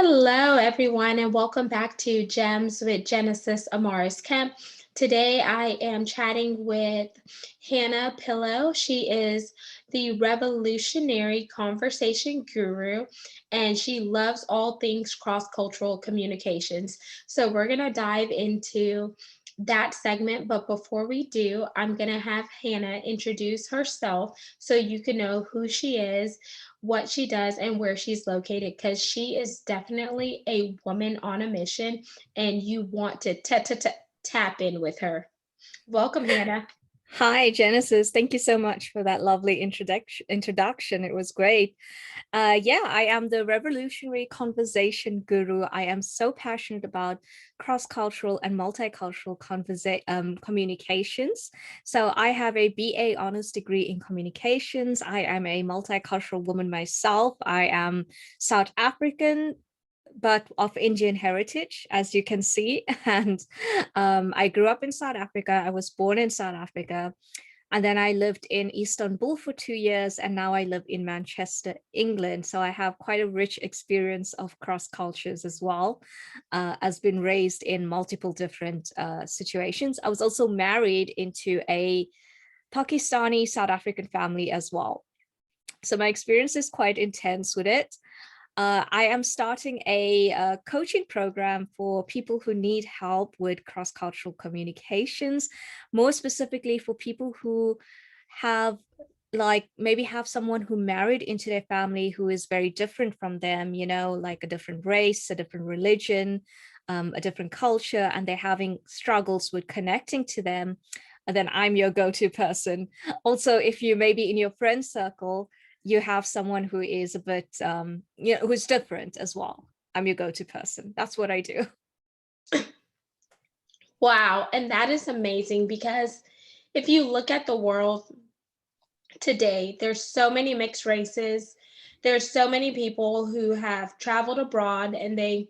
Hello, everyone, and welcome back to Gems with Genesis Amaris Kemp. Today, I am chatting with Hannah Pillow. She is the revolutionary conversation guru, and she loves all things cross cultural communications. So, we're going to dive into that segment. But before we do, I'm going to have Hannah introduce herself so you can know who she is, what she does, and where she's located, because she is definitely a woman on a mission and you want to tap in with her. Welcome, Hannah. Hi, Genesis. Thank you so much for that lovely introduction. It was great. Yeah, I am the revolutionary conversation guru. I am so passionate about cross-cultural and multicultural communications. So I have a BA honors degree in communications. I am a multicultural woman myself. I am South African, but of Indian heritage, as you can see. And I grew up in South Africa. I was born in South Africa. And then I lived in Istanbul for 2 years, and now I live in Manchester, England. So I have quite a rich experience of cross cultures as well, as been raised in multiple different situations. I was also married into a Pakistani South African family as well. So my experience is quite intense with it. I am starting a coaching program for people who need help with cross-cultural communications, more specifically for people who have maybe have someone who married into their family who is very different from them, like a different race, a different religion, a different culture, and they're having struggles with connecting to them. And then I'm your go-to person. Also, if you maybe in your friend circle, you have someone who is a bit, who's different as well. I'm your go-to person. That's what I do. Wow, and that is amazing because if you look at the world today, there's so many mixed races. There's so many people who have traveled abroad and they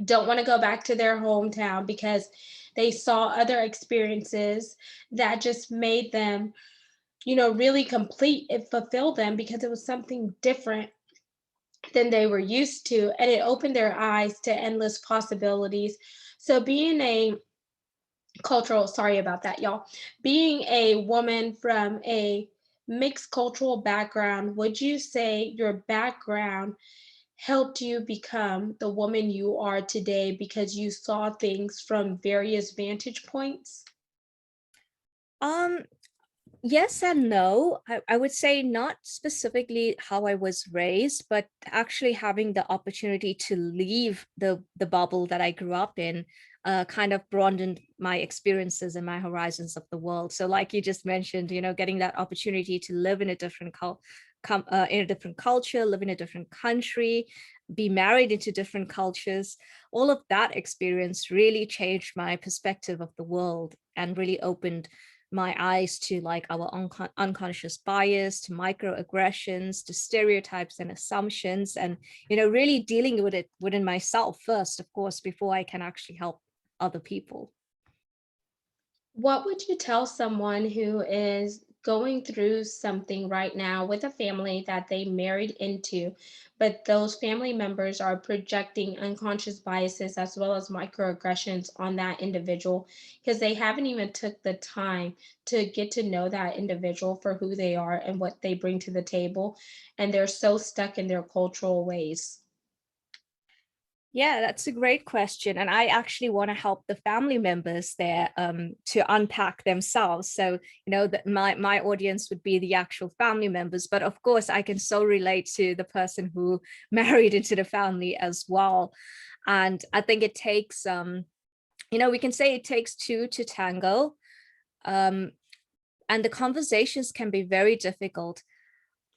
don't want to go back to their hometown because they saw other experiences that just made them, really complete. It fulfilled them because it was something different than they were used to, and it opened their eyes to endless possibilities. So being a sorry about that, y'all. Being a woman from a mixed cultural background, would you say your background helped you become the woman you are today because you saw things from various vantage points? Um, yes and no. I would say not specifically how I was raised, but actually having the opportunity to leave the bubble that I grew up in kind of broadened my experiences and my horizons of the world. So like you just mentioned, getting that opportunity to live in a different in a different culture, live in a different country, be married into different cultures, all of that experience really changed my perspective of the world and really opened my eyes to like our unconscious bias, to microaggressions, to stereotypes and assumptions, and really dealing with it within myself first, of course, before I can actually help other people. What would you tell someone who is going through something right now with a family that they married into, but those family members are projecting unconscious biases as well as microaggressions on that individual because they haven't even took the time to get to know that individual for who they are and what they bring to the table, and they're so stuck in their cultural ways? Yeah, that's a great question. And I actually want to help the family members there to unpack themselves. So, that my audience would be the actual family members. But of course, I can so relate to the person who married into the family as well. And I think it takes, we can say it takes two to tango. Um, and the conversations can be very difficult.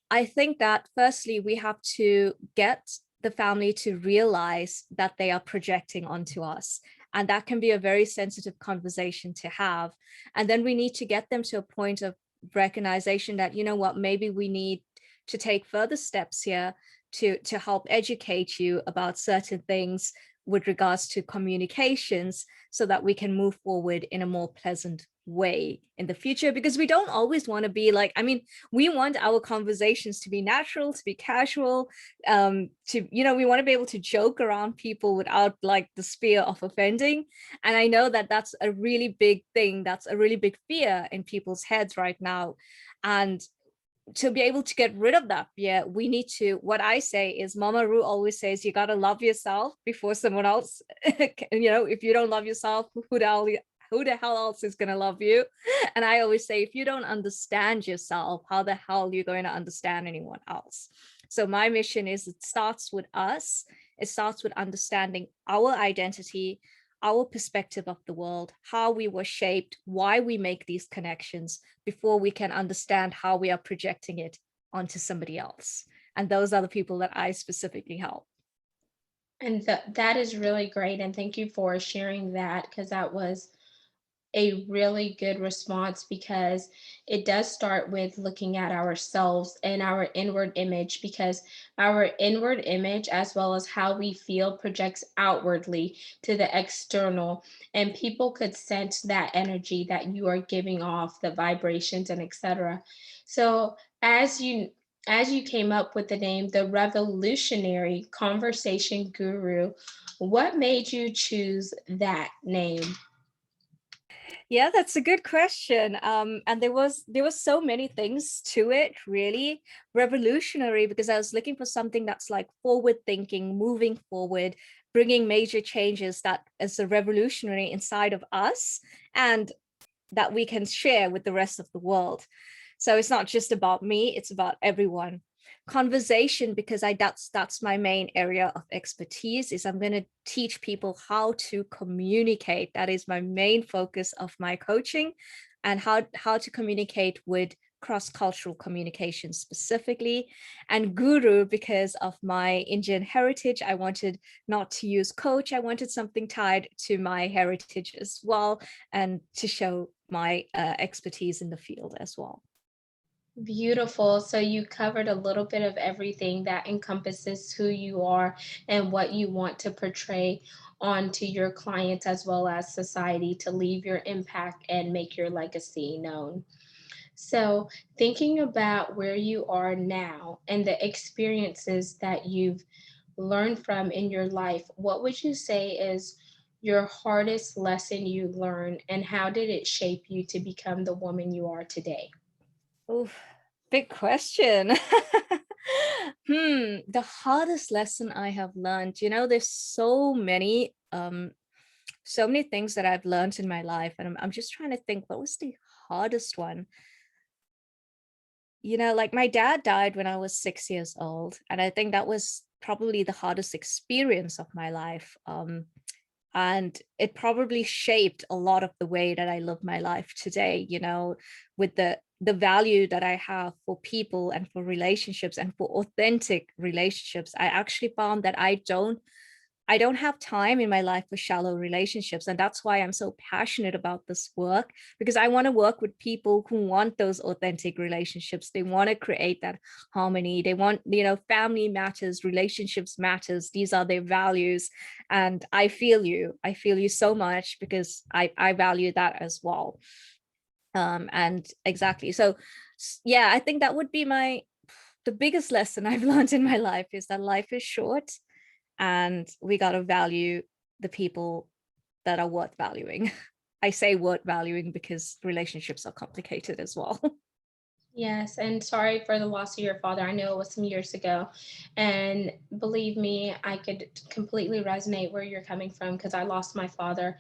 I think that firstly, we have to get the family to realize that they are projecting onto us. And that can be a very sensitive conversation to have. And then we need to get them to a point of recognition that, what, maybe we need to take further steps here to help educate you about certain things with regards to communications so that we can move forward in a more pleasant way in the future, because we don't always want to be like, I mean, we want our conversations to be natural, to be casual, to, you know, we want to be able to joke around people without like the fear of offending. And I know that that's a really big thing, that's a really big fear in people's heads right now. And to be able to get rid of that fear, we need to, what I say is, Mama Ru always says, you got to love yourself before someone else, you know, if you don't love yourself, who the hell else is going to love you? And I always say, if you don't understand yourself, how the hell are you going to understand anyone else? So my mission is, it starts with us. It starts with understanding our identity, our perspective of the world, how we were shaped, why we make these connections, before we can understand how we are projecting it onto somebody else. And those are the people that I specifically help. And that is really great. And thank you for sharing that, because that was a really good response, because it does start with looking at ourselves and our inward image, because our inward image, as well as how we feel, projects outwardly to the external, and people could sense that energy that you are giving off, the vibrations and etc. So as you came up with the name, the Revolutionary Conversation Guru, what made you choose that name? Yeah, that's a good question. And there was so many things to it, really. Revolutionary, because I was looking for something that's like forward thinking, moving forward, bringing major changes that is a revolutionary inside of us, and that we can share with the rest of the world. So it's not just about me, it's about everyone. Conversation, because that's my main area of expertise, is I'm going to teach people how to communicate. That is my main focus of my coaching, and how to communicate with cross-cultural communication specifically. And guru, because of my Indian heritage, I wanted not to use coach, I wanted something tied to my heritage as well, and to show my expertise in the field as well. Beautiful. So you covered a little bit of everything that encompasses who you are and what you want to portray onto your clients as well as society, to leave your impact and make your legacy known. So, thinking about where you are now and the experiences that you've learned from in your life, what would you say is your hardest lesson you learned, and how did it shape you to become the woman you are today? Oh, big question. The hardest lesson I have learned, you know, there's so many things that I've learned in my life, and I'm just trying to think, what was the hardest one? You know, like my dad died when I was 6 years old, and I think that was probably the hardest experience of my life. And it probably shaped a lot of the way that I live my life today, you know, with the value that I have for people and for relationships and for authentic relationships. I actually found that I don't have time in my life for shallow relationships. And that's why I'm so passionate about this work, because I want to work with people who want those authentic relationships. They want to create that harmony. They want, you know, family matters, relationships matters. These are their values. And I feel you. I feel you so much, because I value that as well. And exactly. So yeah, I think that would be the biggest lesson I've learned in my life, is that life is short, and we got to value the people that are worth valuing. I say worth valuing because relationships are complicated as well. Yes, and sorry for the loss of your father. I know it was some years ago. And believe me, I could completely resonate where you're coming from, because I lost my father.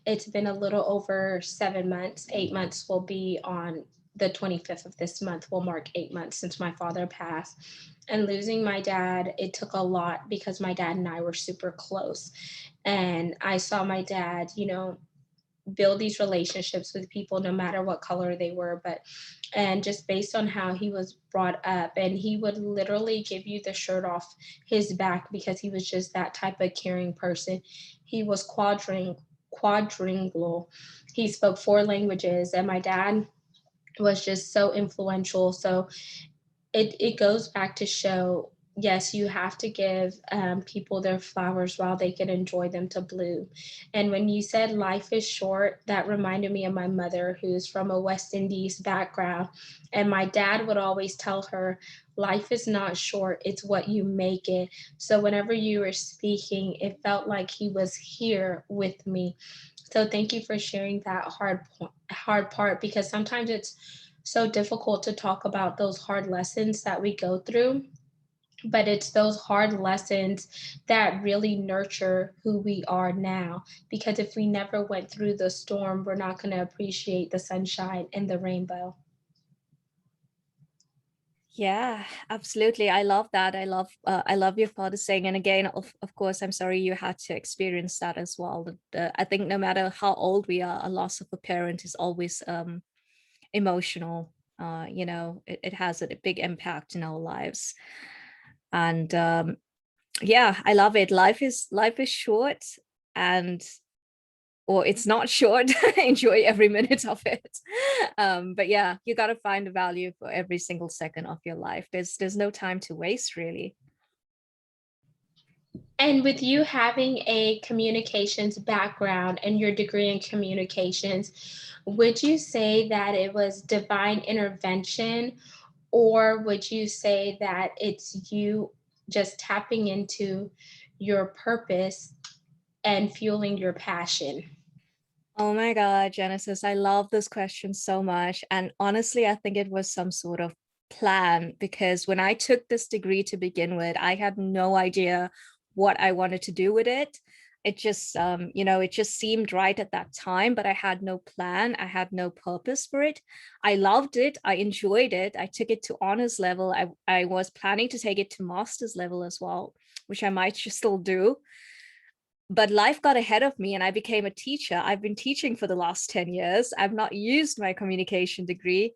It's been a little over 7 months. 8 months will be on the 25th of this month, will mark 8 months since my father passed. And losing my dad, it took a lot, because my dad and I were super close. And I saw my dad, build these relationships with people no matter what color they were, but and just based on how he was brought up, and he would literally give you the shirt off his back, because he was just that type of caring person. He was quadringular. He spoke four languages, and my dad was just so influential. So it goes back to show yes, you have to give people their flowers while they can enjoy them to bloom. And when you said life is short, that reminded me of my mother, who's from a West Indies background. And my dad would always tell her, life is not short, it's what you make it. So whenever you were speaking, it felt like he was here with me. So thank you for sharing that hard part, because sometimes it's so difficult to talk about those hard lessons that we go through, but it's those hard lessons that really nurture who we are now. Because if we never went through the storm, we're not going to appreciate the sunshine and the rainbow. Yeah, absolutely. I love that. I love your father saying, and again, of course, I'm sorry you had to experience that as well. I think no matter how old we are, a loss of a parent is always emotional. It has a big impact in our lives. And yeah, I love it. Life is short, and or it's not short. Enjoy every minute of it. But yeah, you got to find the value for every single second of your life. There's no time to waste, really. And with you having a communications background and your degree in communications, would you say that it was divine intervention, or would you say that it's you just tapping into your purpose and fueling your passion? Oh my God, Genesis, I love this question so much. And honestly, I think it was some sort of plan, because when I took this degree to begin with, I had no idea what I wanted to do with it. It just, it just seemed right at that time, but I had no plan. I had no purpose for it. I loved it. I enjoyed it. I took it to honors level. I was planning to take it to master's level as well, which I might just still do, but life got ahead of me and I became a teacher. I've been teaching for the last 10 years. I've not used my communication degree,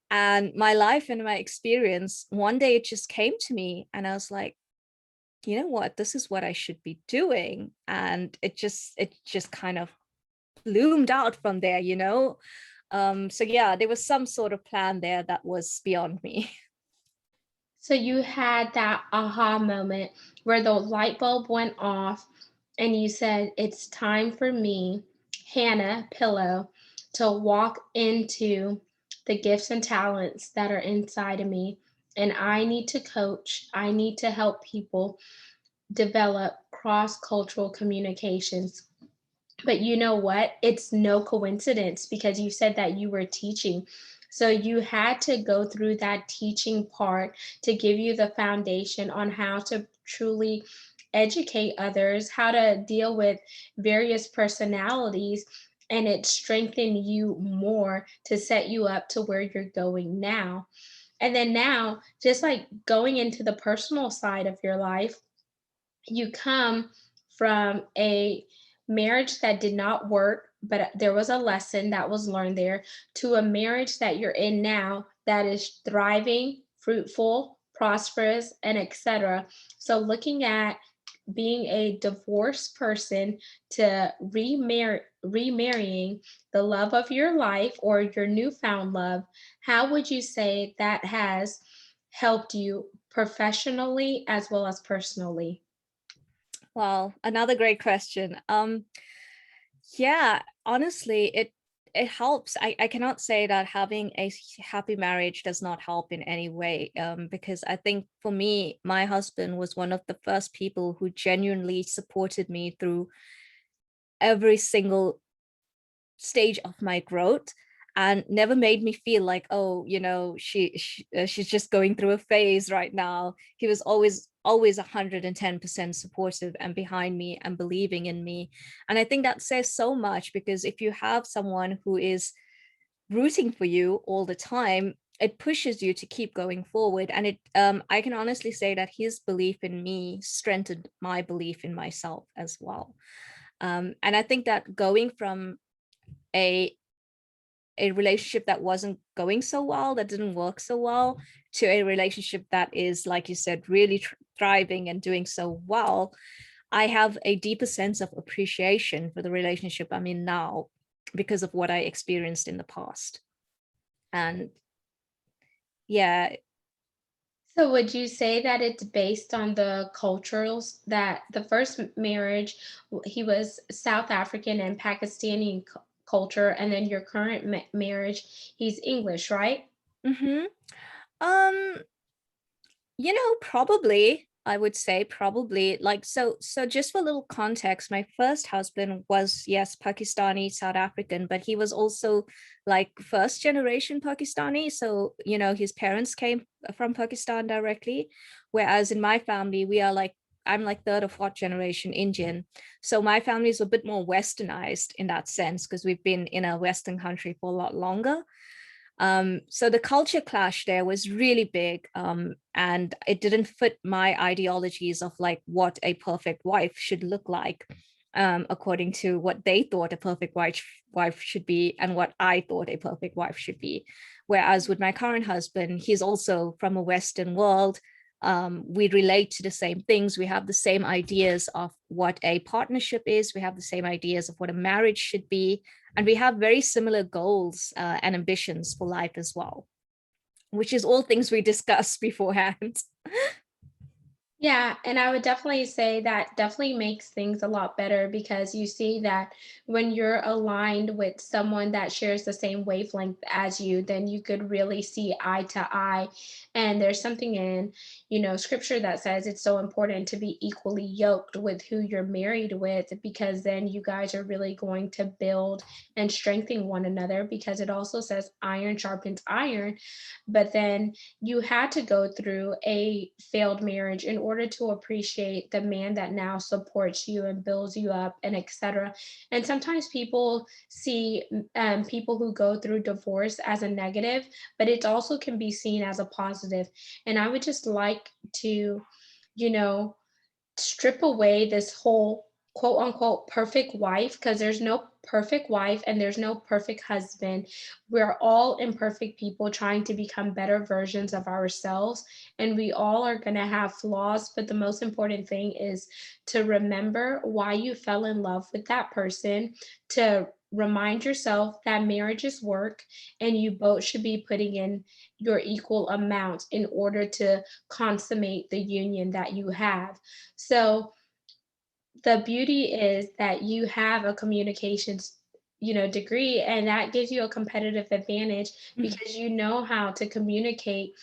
and my life and my experience. One day it just came to me and I was like, you know what, this is what I should be doing. And it just kind of bloomed out from there. So yeah, there was some sort of plan there that was beyond me. So you had that aha moment where the light bulb went off and you said, it's time for me, Hannah Pillow, to walk into the gifts and talents that are inside of me. And I need to coach, I need to help people develop cross cultural communications. But you know what? It's no coincidence, because you said that you were teaching. So you had to go through that teaching part to give you the foundation on how to truly educate others, how to deal with various personalities, and it strengthened you more to set you up to where you're going now. And then now, just like going into the personal side of your life, you come from a marriage that did not work, but there was a lesson that was learned there, to a marriage that you're in now that is thriving, fruitful, prosperous, and etc. So looking at being a divorced person to remarrying the love of your life or your newfound love, how would you say that has helped you professionally as well as personally? Well, another great question. Yeah, honestly, it helps. I cannot say that having a happy marriage does not help in any way. Because I think for me, my husband was one of the first people who genuinely supported me through every single stage of my growth, and never made me feel like, oh, she's just going through a phase right now. He was always 110% supportive and behind me and believing in me. And I think that says so much, because if you have someone who is rooting for you all the time, it pushes you to keep going forward. And I can honestly say that his belief in me strengthened my belief in myself as well. And I think that going from a a relationship that wasn't going so well, that didn't work so well, to a relationship that is, like you said, really thriving and doing so well, I have a deeper sense of appreciation for the relationship I'm in now, because of what I experienced in the past. And yeah. So would you say that it's based on the cultures that the first marriage, he was South African and Pakistani culture, and then your current marriage, he's English, right? Mm-hmm. Um, probably, I would say probably like so just for a little context, my first husband was, yes, Pakistani, South African, but he was also like first generation Pakistani. So, his parents came from Pakistan directly, whereas in my family, I'm like third or fourth generation Indian. So my family is a bit more westernized in that sense because we've been in a Western country for a lot longer. So the culture clash there was really big, and it didn't fit my ideologies of like what a perfect wife should look like, according to what they thought a perfect wife should be and what I thought a perfect wife should be. Whereas with my current husband, he's also from a Western world. We relate to the same things. We have the same ideas of what a partnership is. We have the same ideas of what a marriage should be, and we have very similar goals and ambitions for life as well, which is all things we discussed beforehand. Yeah, and I would definitely say that definitely makes things a lot better because you see that when you're aligned with someone that shares the same wavelength as you, then you could really see eye to eye. And there's something in, scripture that says it's so important to be equally yoked with who you're married with because then you guys are really going to build and strengthen one another because it also says iron sharpens iron. But then you had to go through a failed marriage in order to appreciate the man that now supports you and builds you up and etc. And sometimes people see people who go through divorce as a negative, but it also can be seen as a positive. And I would just like to, you know strip away this whole quote unquote perfect wife because there's no perfect wife and there's no perfect husband. We're all imperfect people trying to become better versions of ourselves, and we all are going to have flaws. But the most important thing is to remember why you fell in love with that person, to remind yourself that marriage is work and you both should be putting in your equal amount in order to consummate the union that you have. So the beauty is that you have a communications degree, and that gives you a competitive advantage because you know how to communicate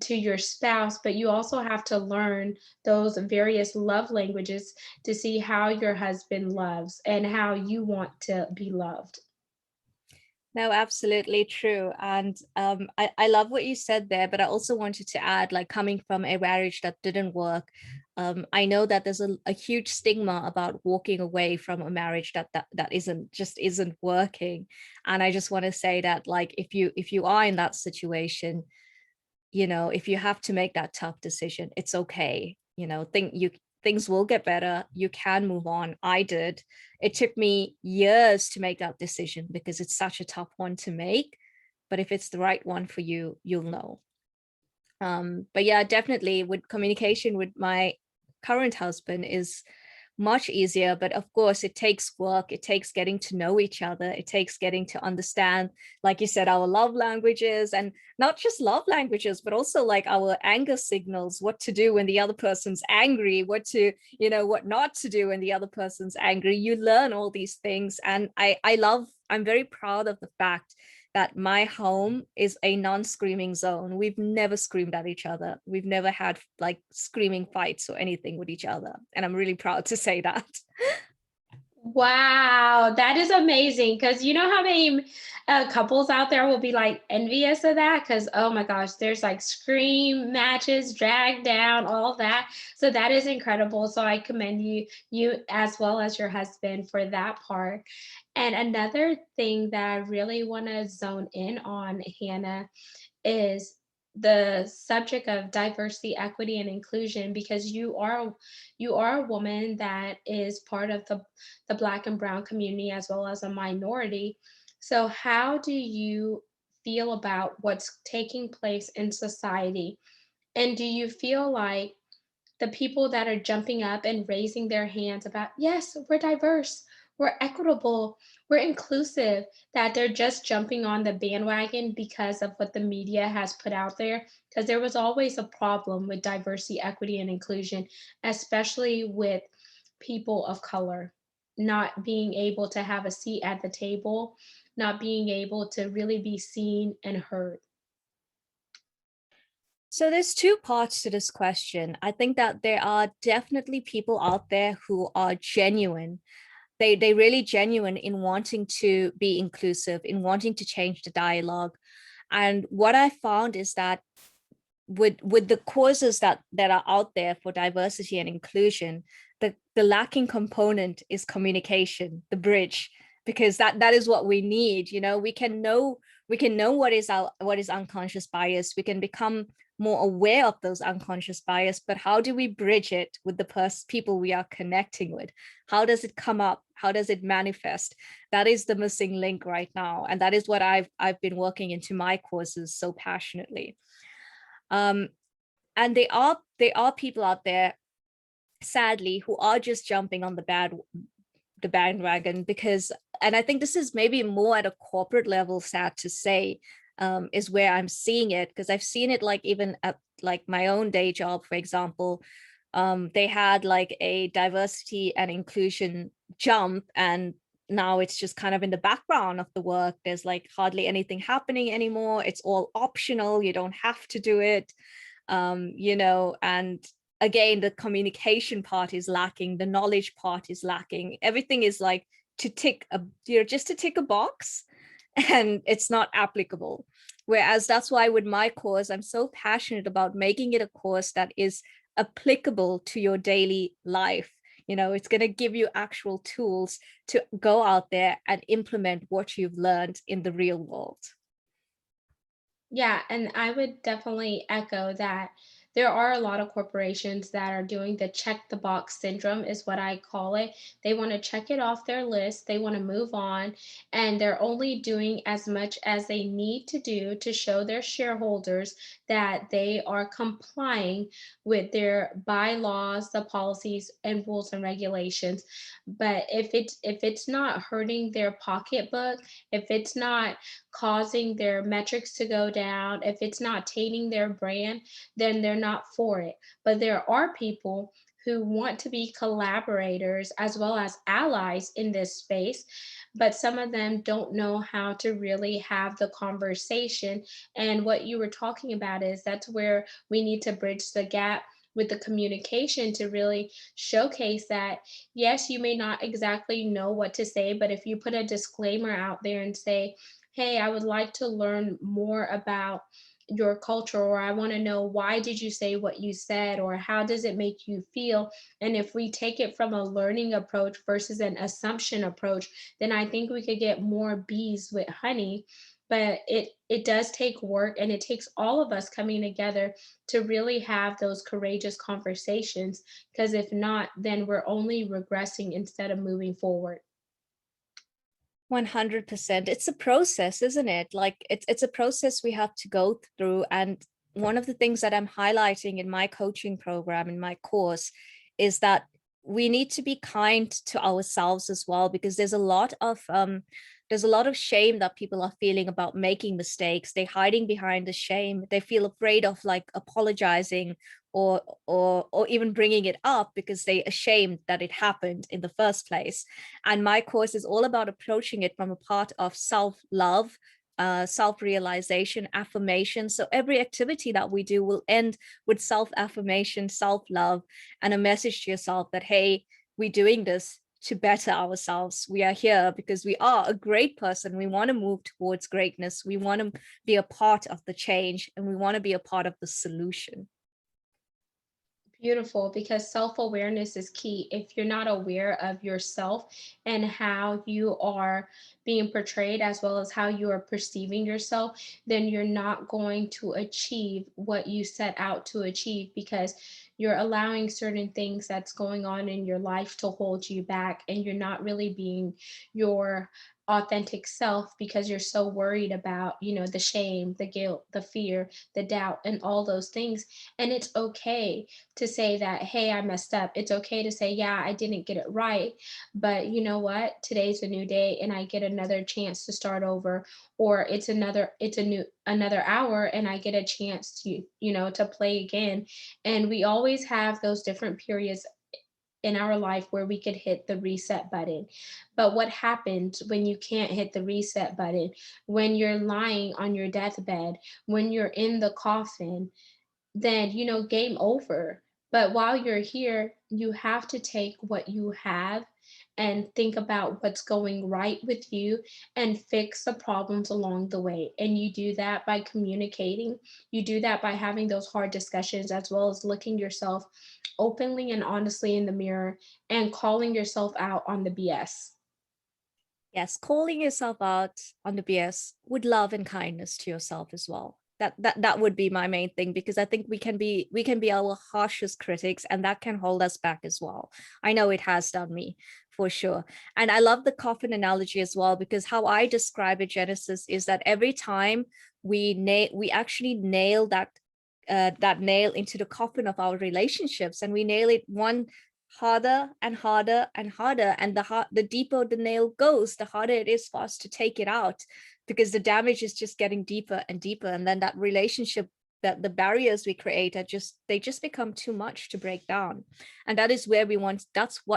to your spouse, but you also have to learn those various love languages to see how your husband loves and how you want to be loved. No, absolutely true. And I love what you said there, but I also wanted to add, like coming from a marriage that didn't work, I know that there's a huge stigma about walking away from a marriage that isn't working. And I just want to say that like if you are in that situation, if you have to make that tough decision, it's okay. Things will get better. You can move on. I did. It took me years to make that decision because it's such a tough one to make. But if it's the right one for you, you'll know. But yeah, definitely with communication with my current husband is much easier, but of course it takes work. It takes getting to know each other. It takes getting to understand, like you said, our love languages, and not just love languages, but also like our anger signals, what to do when the other person's angry, what not to do when the other person's angry. You learn all these things. And I'm very proud of the fact that my home is a non-screaming zone. We've never screamed at each other. We've never had like screaming fights or anything with each other. And I'm really proud to say that. Wow, that is amazing. Because you know how many couples out there will be like envious of that? Because, oh my gosh, there's like scream matches, drag down, all that. So that is incredible. So I commend you as well as your husband for that part. And another thing that I really want to zone in on, Hannah, is the subject of diversity, equity, and inclusion because you are a woman that is part of the Black and Brown community as well as a minority. So how do you feel about what's taking place in society? And do you feel like the people that are jumping up and raising their hands about, yes, we're diverse, we're equitable, we're inclusive, that they're just jumping on the bandwagon because of what the media has put out there. Because there was always a problem with diversity, equity, and inclusion, especially with people of color not being able to have a seat at the table, not being able to really be seen and heard. So there's two parts to this question. I think that there are definitely people out there who are genuine. They really genuine in wanting to be inclusive, in wanting to change the dialogue. And what I found is that with the causes that are out there for diversity and inclusion, the lacking component is communication, the bridge, because that is what we need. You know, we can know what is unconscious bias. We can become more aware of those unconscious bias, but how do we bridge it with the people we are connecting with? How does it come up? How does it manifest? That is the missing link right now, and that is what I've been working into my courses so passionately. And there are people out there, sadly, who are just jumping on the bandwagon because, and I think this is maybe more at a corporate level, sad to say, is where I'm seeing it, because I've seen it like even at like my own day job, for example. They had like a diversity and inclusion jump, and now it's just kind of in the background of the work. There's like hardly anything happening anymore. It's all optional. You don't have to do it. You know, and again, the communication part is lacking, the knowledge part is lacking. Everything is like to tick a, you know, just to tick a box, and it's not applicable. Whereas that's why with my course, I'm so passionate about making it a course that is applicable to your daily life. You know, it's going to give you actual tools to go out there and implement what you've learned in the real world. Yeah, and I would definitely echo that there are a lot of corporations that are doing the check the box syndrome, is what I call it. They want to check it off their list, they want to move on, and they're only doing as much as they need to do to show their shareholders that they are complying with their bylaws, the policies, and rules and regulations. But if it's not hurting their pocketbook, if it's not causing their metrics to go down, if it's not tainting their brand, then they're not for it. But there are people who want to be collaborators as well as allies in this space, but some of them don't know how to really have the conversation. And what you were talking about is that's where we need to bridge the gap with the communication to really showcase that yes, you may not exactly know what to say, but if you put a disclaimer out there and say, hey, I would like to learn more about your culture, or I want to know why did you say what you said, or how does it make you feel? And if we take it from a learning approach versus an assumption approach, then I think we could get more bees with honey. But it does take work, and it takes all of us coming together to really have those courageous conversations, because if not, then we're only regressing instead of moving forward. 100%. It's a process, isn't it? Like it's a process we have to go through. And one of the things that I'm highlighting in my coaching program, in my course, is that we need to be kind to ourselves as well, because there's a lot of shame that people are feeling about making mistakes. They're hiding behind the shame. They feel afraid of like apologizing or even bringing it up because they're ashamed that it happened in the first place. And my course is all about approaching it from a part of self-love, self-realization, affirmation. So every activity that we do will end with self-affirmation, self-love, and a message to yourself that, hey, we're doing this to better ourselves. We are here because we are a great person. We want to move towards greatness. We want to be a part of the change, and we want to be a part of the solution. Beautiful, because self awareness is key. If you're not aware of yourself and how you are being portrayed, as well as how you are perceiving yourself, then you're not going to achieve what you set out to achieve, because you're allowing certain things that's going on in your life to hold you back, and you're not really being your authentic self because you're so worried about, the shame, the guilt, the fear, the doubt, and all those things. And it's okay to say that, hey, I messed up. It's okay to say, yeah, I didn't get it right. But you know what? Today's a new day and I get another chance to start over. Or another hour and I get a chance to, to play again. And we always have those different periods in our life where we could hit the reset button. But what happens when you can't hit the reset button? When you're lying on your deathbed, when you're in the coffin, then, game over. But while you're here, you have to take what you have and think about what's going right with you and fix the problems along the way. And you do that by communicating. You do that by having those hard discussions, as well as looking yourself openly and honestly in the mirror and calling yourself out on the BS. Yes, calling yourself out on the BS with love and kindness to yourself as well. That would be my main thing, because I think we can be our harshest critics, and that can hold us back as well. I know it has done me for sure. And I love the coffin analogy as well, because how I describe it, Genesis, is that every time we actually nail that nail into the coffin of our relationships, and we nail it one harder and harder and harder, and the deeper the nail goes, the harder it is for us to take it out, because the damage is just getting deeper and deeper. And then that relationship, that the barriers we create they just become too much to break down. And that's what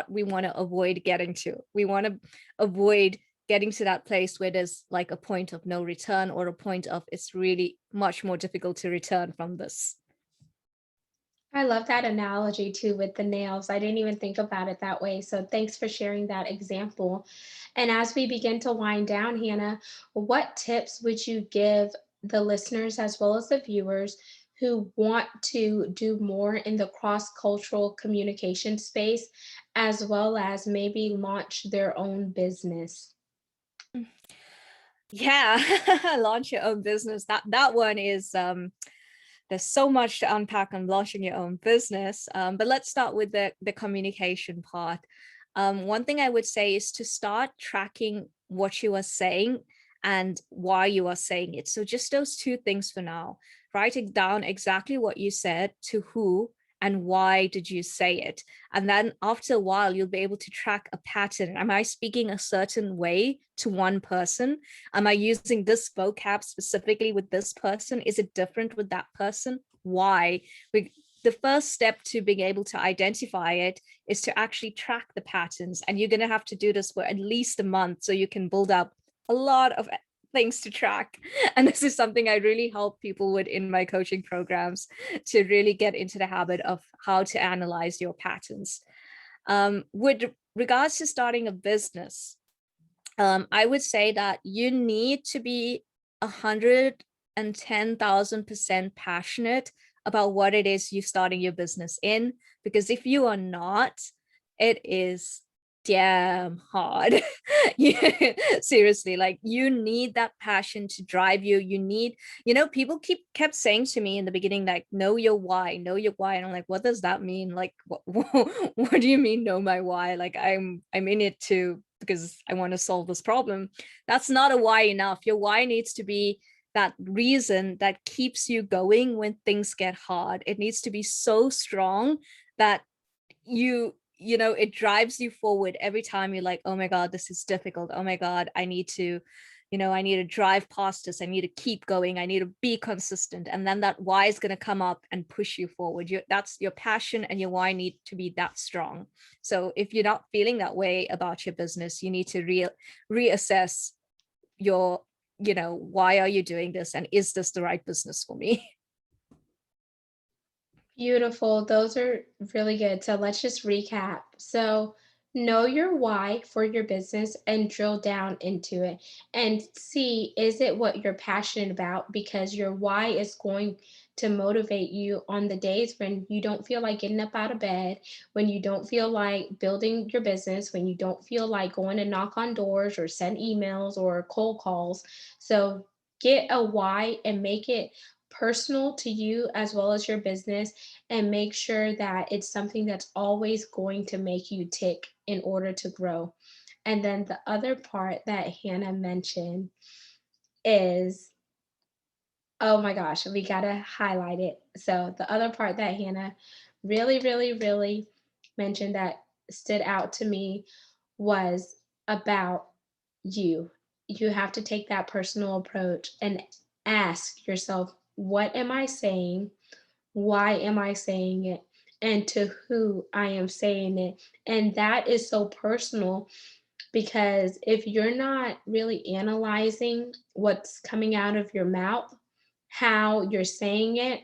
we want to avoid getting to. We want to avoid getting to that place where there's like a point of no return, or a point of it's really much more difficult to return from this. I love that analogy too with the nails. I didn't even think about it that way. So thanks for sharing that example. And as we begin to wind down, Hannah, what tips would you give the listeners as well as the viewers who want to do more in the cross-cultural communication space, as well as maybe launch their own business? Yeah, launch your own business. That one is there's so much to unpack on launching your own business. But let's start with the communication part. One thing I would say is to start tracking what you are saying and why you are saying it. So just those two things for now. Writing down exactly what you said, to who, and why did you say it. And then after a while, you'll be able to track a pattern. Am I speaking a certain way to one person? Am I using this vocab specifically with this person? Is it different with that person? Why? The first step to being able to identify it is to actually track the patterns. And you're going to have to do this for at least a month so you can build up a lot of things to track. And this is something I really help people with in my coaching programs, to really get into the habit of how to analyze your patterns. With regards to starting a business, I would say that you need to be 110,000% passionate about what it is you're starting your business in, because if you are not, it is damn hard. Yeah, seriously, like you need that passion to drive you. You need, people kept saying to me in the beginning, like, know your why, know your why. And I'm like, what does that mean? Like, what do you mean know my why? Like I'm in it because I want to solve this problem. That's not a why enough. Your why needs to be that reason that keeps you going when things get hard. It needs to be so strong that it drives you forward every time you're like, oh my God, this is difficult. Oh my God, I need to drive past this. I need to keep going. I need to be consistent. And then that why is going to come up and push you forward. That's your passion, and your why need to be that strong. So if you're not feeling that way about your business, you need to reassess your, why are you doing this? And is this the right business for me? Beautiful. Those are really good. So let's just recap. So, know your why for your business and drill down into it and see, is it what you're passionate about? Because your why is going to motivate you on the days when you don't feel like getting up out of bed, when you don't feel like building your business, when you don't feel like going to knock on doors or send emails or cold calls. So, get a why and make it personal to you as well as your business, and make sure that it's something that's always going to make you tick in order to grow. And then the other part that Hannah mentioned is, oh my gosh, we gotta highlight it. So the other part that Hannah really, really, really mentioned that stood out to me was about you. You have to take that personal approach and ask yourself, what am I saying? Why am I saying it? And to who I am saying it. And that is so personal, because if you're not really analyzing what's coming out of your mouth, how you're saying it,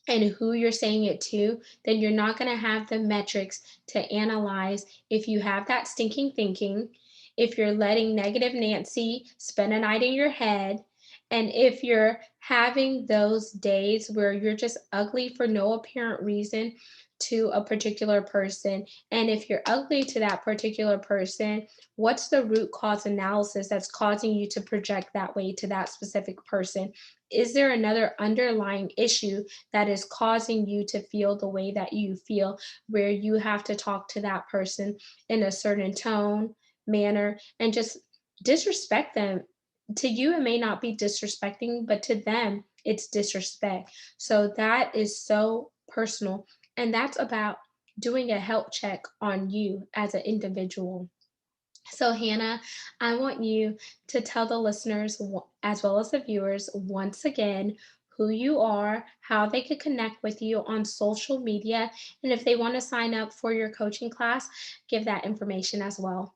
and who you're saying it to, then you're not going to have the metrics to analyze if you have that stinking thinking, if you're letting negative Nancy spend a night in your head, and if you're having those days where you're just ugly for no apparent reason to a particular person. And if you're ugly to that particular person, what's the root cause analysis that's causing you to project that way to that specific person? Is there another underlying issue that is causing you to feel the way that you feel, where you have to talk to that person in a certain tone, manner, and just disrespect them? To you, it may not be disrespecting, but to them, it's disrespect. So that is so personal. And that's about doing a health check on you as an individual. So, Hannah, I want you to tell the listeners, as well as the viewers, once again, who you are, how they could connect with you on social media, and if they want to sign up for your coaching class, give that information as well.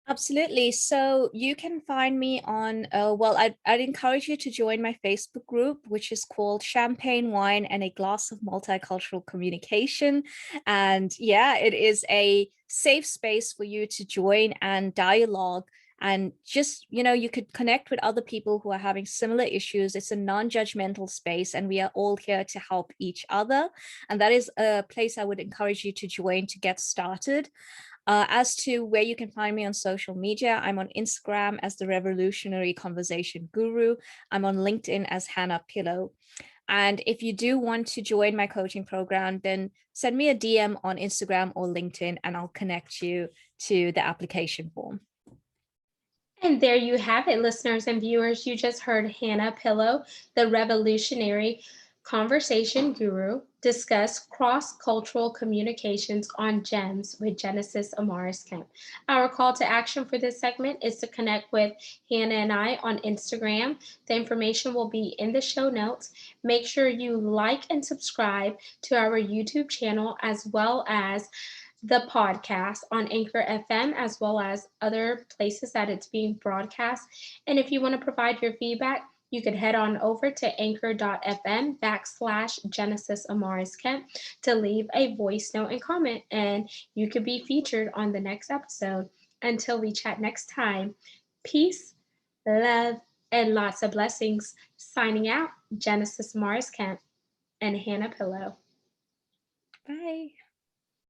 Absolutely. So you can find me on, well, I'd encourage you to join my Facebook group, which is called Champagne, Wine, and a Glass of Multicultural Communication. And yeah, it is a safe space for you to join and dialogue. And just, you could connect with other people who are having similar issues. It's a non-judgmental space, and we are all here to help each other. And that is a place I would encourage you to join to get started. As to where you can find me on social media, I'm on Instagram as the Revolutionary Conversation Guru. I'm on LinkedIn as Hannah Pillow. And if you do want to join my coaching program, then send me a DM on Instagram or LinkedIn, and I'll connect you to the application form. And there you have it, listeners and viewers. You just heard Hannah Pillow, the revolutionary conversation guru, discuss cross-cultural communications on GEMS with Genesis Amaris Kemp. Our call to action for this segment is to connect with Hannah and I on Instagram. The information will be in the show notes. Make sure you like and subscribe to our YouTube channel, as well as the podcast on Anchor FM, as well as other places that it's being broadcast. And if you want to provide your feedback, you could head on over to anchor.fm/Genesis Amaris Kemp to leave a voice note and comment, and you could be featured on the next episode. Until we chat next time, peace, love, and lots of blessings. Signing out, Genesis Amaris Kemp and Hannah Pillow. Bye.